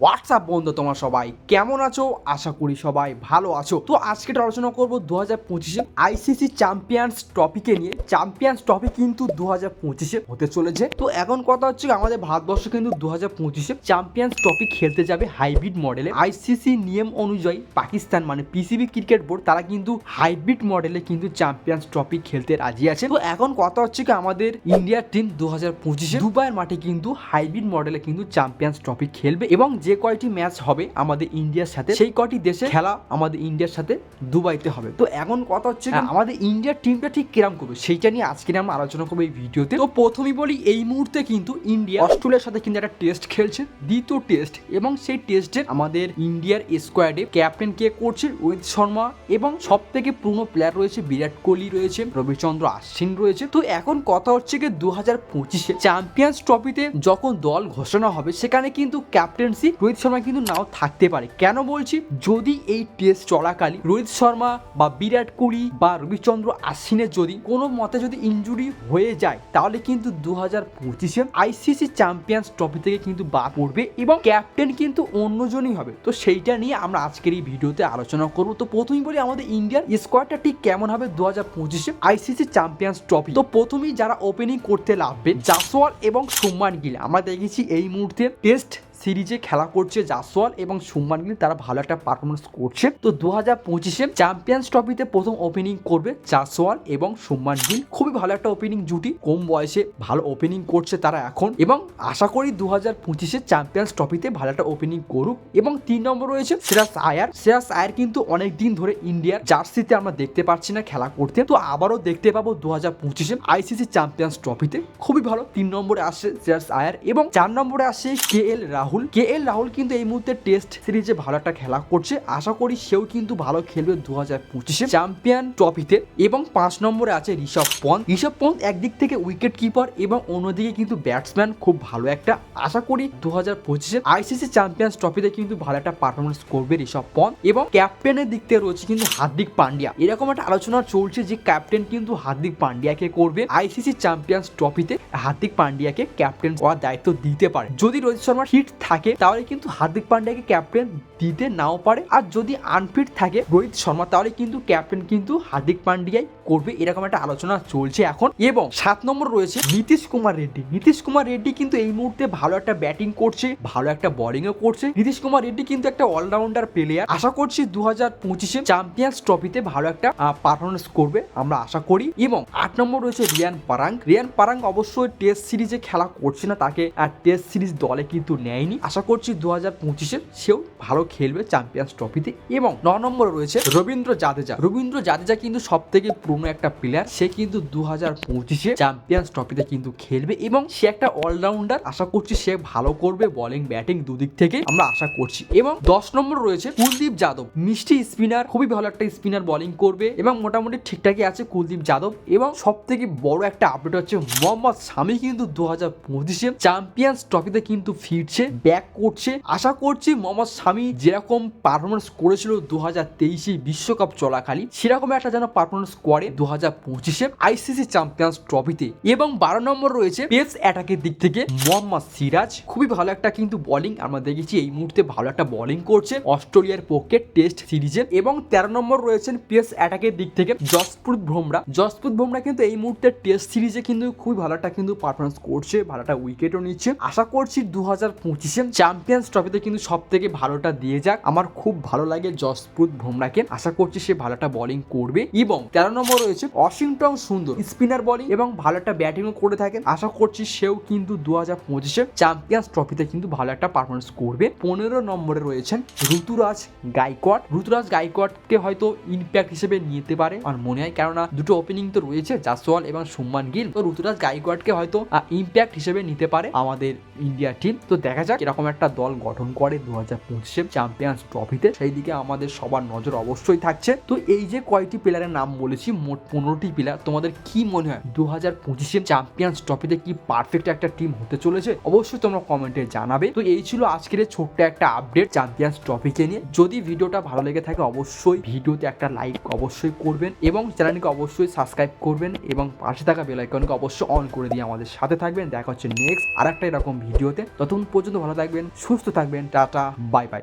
WhatsApp বন্ধু, তোমার সবাই কেমন আছো? আশা করি সবাই ভালো আছো। তো আজকে আলোচনা করবো 2025 আইসিসি চ্যাম্পিয়ন্স ট্রফিকে নিয়ে। চ্যাম্পিয়ন্স ট্রফি কিন্তু 2025 হতে চলেছে। তো এখন কথা হচ্ছে আমাদের ভারতবর্ষ কিন্তু 2025 চ্যাম্পিয়ন্স ট্রফি খেলতে যাবে হাইব্রিড মডেলে। আইসিসি নিয়ম অনুযায়ী পাকিস্তান মানে পিসিবি ক্রিকেট বোর্ড তারা কিন্তু হাইব্রিড মডেলে কিন্তু চ্যাম্পিয়ন্স ট্রফি খেলতে রাজি আছে। তো এখন কথা হচ্ছে কি আমাদের ইন্ডিয়ার টিম 2025 দুবাইয়ের মাঠে কিন্তু হাইব্রিড মডেলে কিন্তু চ্যাম্পিয়ন্স ট্রফি খেলবে এবং যে কয়টি ম্যাচ হবে আমাদের ইন্ডিয়ার সাথে সেই কয়টি দেশে খেলা আমাদের ইন্ডিয়ার সাথে দুবাইতে হবে। তো এখন কথা হচ্ছে আমাদের ইন্ডিয়ার টিমটা ঠিক কিরম করবে সেইটা নিয়ে আজকে আমরা আলোচনা করবো এই ভিডিওতে। তো প্রথমেই বলি এই মুহূর্তে কিন্তু ইন্ডিয়া অস্ট্রেলিয়ার সাথে কিন্তু একটা টেস্ট খেলছে, দ্বিতীয় টেস্ট, এবং সেই টেস্টে আমাদের ইন্ডিয়ার স্কোয়াডে ক্যাপ্টেন কে করছে রোহিত শর্মা এবং সব থেকে পুরনো প্লেয়ার রয়েছে বিরাট কোহলি রয়েছে, রবিচন্দ্র আশ্বিন রয়েছে। তো এখন কথা হচ্ছে কি 2025 চ্যাম্পিয়ন্স ট্রফিতে যখন দল ঘোষণা হবে সেখানে কিন্তু ক্যাপ্টেন্সি রোহিত শর্মা কিন্তু নাও থাকতে পারে। কেন বলছি, যদি এই টেস্ট চলাকালীন রোহিত শর্মা বা বিরাট কোহলি বা রবিচন্দ্র আশ্বিনের যদি কোনো মতে যদি ইনজুরি হয়ে যায় তাহলে কিন্তু 2025 আইসিসি চ্যাম্পিয়ন্স ট্রফি থেকে কিন্তু বাদ পড়বে এবং ক্যাপ্টেন কিন্তু অন্যজনই হবে। তো সেইটা নিয়ে আমরা আজকের এই ভিডিওতে আলোচনা করবো। তো প্রথমেই বলি আমাদের ইন্ডিয়ার স্কোয়াডটা ঠিক কেমন হবে 2025 আইসিসি চ্যাম্পিয়ন্স ট্রফি। তো প্রথমেই যারা ওপেনিং করতে লাভবে জাসওয়াল এবং শুভমান গিল। আমরা দেখেছি এই মুহূর্তে টেস্ট সিরিজে খেলা করছে জাসওয়াল এবং শুভমান গিল, তারা ভালো একটা পারফরমেন্স করছে। তো 2025 চ্যাম্পিয়ন্স ট্রফিতে প্রথম ওপেনিং করবে জাসওয়াল এবং শুভমান গিল। খুবই ভালো একটা ওপেনিং জুটি, কম বয়সে ভালো ওপেনিং করছে তারা এখন, এবং আশা করি 2025 চ্যাম্পিয়ন্স ট্রফিতে ভালো একটা ওপেনিং করুক। এবং 3 নম্বর রয়েছে শ্রেয়াস আয়ার। শ্রেয়াস আয়ার কিন্তু অনেক দিন ধরে ইন্ডিয়ার জার্সিতে আমরা দেখতে পাচ্ছি না খেলা করতে, তো আবারও দেখতে পাবো 2025 আইসিসি চ্যাম্পিয়ন্স ট্রফিতে। খুবই ভালো 3 নম্বরে আসছে শ্রেয়াস আয়ার এবং 4 নম্বরে আসছে কে এল রাহুল কিন্তু এই মুহূর্তে টেস্ট সিরিজে ভালো একটা খেলা করছে, আশা করি সেও কিন্তু ভালো খেলবে 2025 চ্যাম্পিয়ন ট্রফিতে। এবং 5 নম্বরে আছে ঋষভ পন্থ একদিক থেকে উইকেট কিপার এবং অন্যদিকে কিন্তু ব্যাটসম্যান, খুব ভালো একটা। আশা করি 2025 আইসিসি চ্যাম্পিয়ন্স ট্রফিতে কিন্তু ভালো একটা পারফরমেন্স করবে ঋষভ পন্থ। এবং ক্যাপ্টেনের দিক থেকে রয়েছে কিন্তু হার্দিক পান্ডিয়া। এরকম একটা আলোচনা চলছে যে ক্যাপ্টেন কিন্তু হার্দিক পান্ডিয়াকে করবে আইসিসি চ্যাম্পিয়ন্স ট্রফিতে। হার্দিক পান্ডিয়াকে ক্যাপ্টেন করার দায়িত্ব দিতে পারে। যদি রোহিত শর্মা ফিট থাকে তাহলে কিন্তু হার্দিক পান্ডিয়াকে ক্যাপ্টেন দিতে নাও পারে, আর যদি আনফিট থাকে রোহিত শর্মা তাহলে কিন্তু ক্যাপ্টেন কিন্তু হার্দিক পান্ডিয়াই করবে, এরকম একটা আলোচনা চলছে এখন। এবং 7 নম্বর রয়েছে নীতিশ কুমার রেড্ডি কিন্তু এই মুহূর্তে ভালো একটা ব্যাটিং করছে, ভালো একটা বোলিংও করছে। নীতিশ কুমার রেড্ডি কিন্তু একটা অলরাউন্ডার প্লেয়ার। আশা করছি 2025 চ্যাম্পিয়ন্স ট্রফিতে ভালো একটা পারফরমেন্স করবে আমরা আশা করি। এবং 8 নম্বর রয়েছে রিয়ান পারাং অবশ্যই টেস্ট সিরিজে খেলা করছে না, তাকে টেস্ট সিরিজ দলে কিন্তু নেয়নি। আশা করছি 2025 সেও ভালো খেলবে চ্যাম্পিয়ন্স ট্রফিতে। এবং 9 নম্বরে রয়েছে রবীন্দ্র জাদেজা কিন্তু সব থেকে পুরনো একটা প্লেয়ার, সে কিন্তু 2025 চ্যাম্পিয়ন্স ট্রফিতে কিন্তু খেলবে এবং সে একটা অলরাউন্ডার। আশা করছি সে ভালো করবে বোলিং ব্যাটিং দুদিক থেকে আমরা আশা করছি। এবং 10 নম্বর রয়েছে কুলদীপ যাদব, মিষ্টি স্পিনার, খুবই ভালো একটা স্পিনার বোলিং করবে এবং মোটামুটি ঠিকঠাকই আছে কুলদীপ যাদব। এবং সব থেকে বড় একটা আপডেট হচ্ছে মোহাম্মদ শামি কিন্তু 2025 চ্যাম্পিয়ন্স ট্রফিতে কিন্তু ফিরছে, ব্যাক করছে। আশা করছি মোহাম্মদ শামি যেরকম পারফরমেন্স করেছিল 2023 বিশ্বকাপ চলাকালীন সেরকম একটা যেন পারফরমেন্স করে 2025 আইসিসি চ্যাম্পিয়ন্স ট্রফিতে। এবং 12 নম্বর রয়েছে পেস অ্যাটাকের দিক থেকে মোহাম্মদ সিরাজ, খুবই ভালো একটা কিন্তু বোলিং আমরা দেখেছি এই মুহূর্তে ভালো একটা বোলিং করছে অস্ট্রেলিয়ার পক্ষে টেস্ট সিরিজে। এবং 13 নম্বর রয়েছেন পেস অ্যাটাকের দিক থেকে জসপ্রীত বুমরা কিন্তু এই মুহূর্তে টেস্ট সিরিজে কিন্তু খুবই ভালো একটা কিন্তু পারফরমেন্স করছে, ভালো একটা উইকেটও নিচ্ছে। আশা করছি 2025 চ্যাম্পিয়ন্স ট্রফিতে কিন্তু সব থেকে ভালোটা দিয়ে যাক। আমার খুব ভালো লাগে জসপ্রীত বুমরাকে, আশা করছি সে ভালো একটা বোলিং করবে। এবং 13 নম্বর রয়েছে ওয়াশিংটন সুন্দর, স্পিনার বোলিং এবং ভালো একটা ব্যাটিংও করে থাকেন। আশা করছি সেও কিন্তু 2025 চ্যাম্পিয়ন্স ট্রফিতে কিন্তু ভালো একটা পারফরমেন্স করবে। 15 নম্বরে রয়েছেন ঋতুরাজ গায়কোয়াড়কে হয়তো ইম্প্যাক্ট হিসেবে নিতে পারে আমার মনে হয়, কেননা দুটো ওপেনিং তো রয়েছে জাসওয়াল এবং শুভমান গিল, তো ঋতুরাজ গায়কোয়াড়কে হয়তো ইম্প্যাক্ট হিসেবে নিতে পারে আমাদের ইন্ডিয়া টিম। তো দেখা যাক এরকম একটা দল গঠন করে 2025 চ্যাম্পিয়ন্স ট্রফিতে, সেই দিকে আমাদের সবার নজর অবশ্যই থাকছে। তো এই যে কয়টি প্লেয়ারের নাম বলেছি, মোট 15টি প্লেয়ার, তোমাদের কি মনে হয় 2025 চ্যাম্পিয়ন্স ট্রফিতে কি পারফেক্ট একটা টিম হতে চলেছে? অবশ্যই তোমরা কমেন্টে জানাবে। তো এই ছিল আজকের ছোট্ট একটা আপডেট চ্যাম্পিয়ন্স ট্রফিকে নিয়ে। যদি ভিডিওটা ভালো লেগে থাকে অবশ্যই ভিডিওতে একটা লাইক অবশ্যই করবেন এবং চ্যানেলকে অবশ্যই সাবস্ক্রাইব করবেন এবং পাশে থাকা বেল আইকনকে অবশ্যই অন করে দিয়ে আমাদের সাথে থাকবেন। দেখা হচ্ছে নেক্সট আরেকটা এরকম ভিডিওতে। ততক্ষণ পর্যন্ত ভালো থাকবেন, সুস্থ থাকবেন। Tata, bye bye.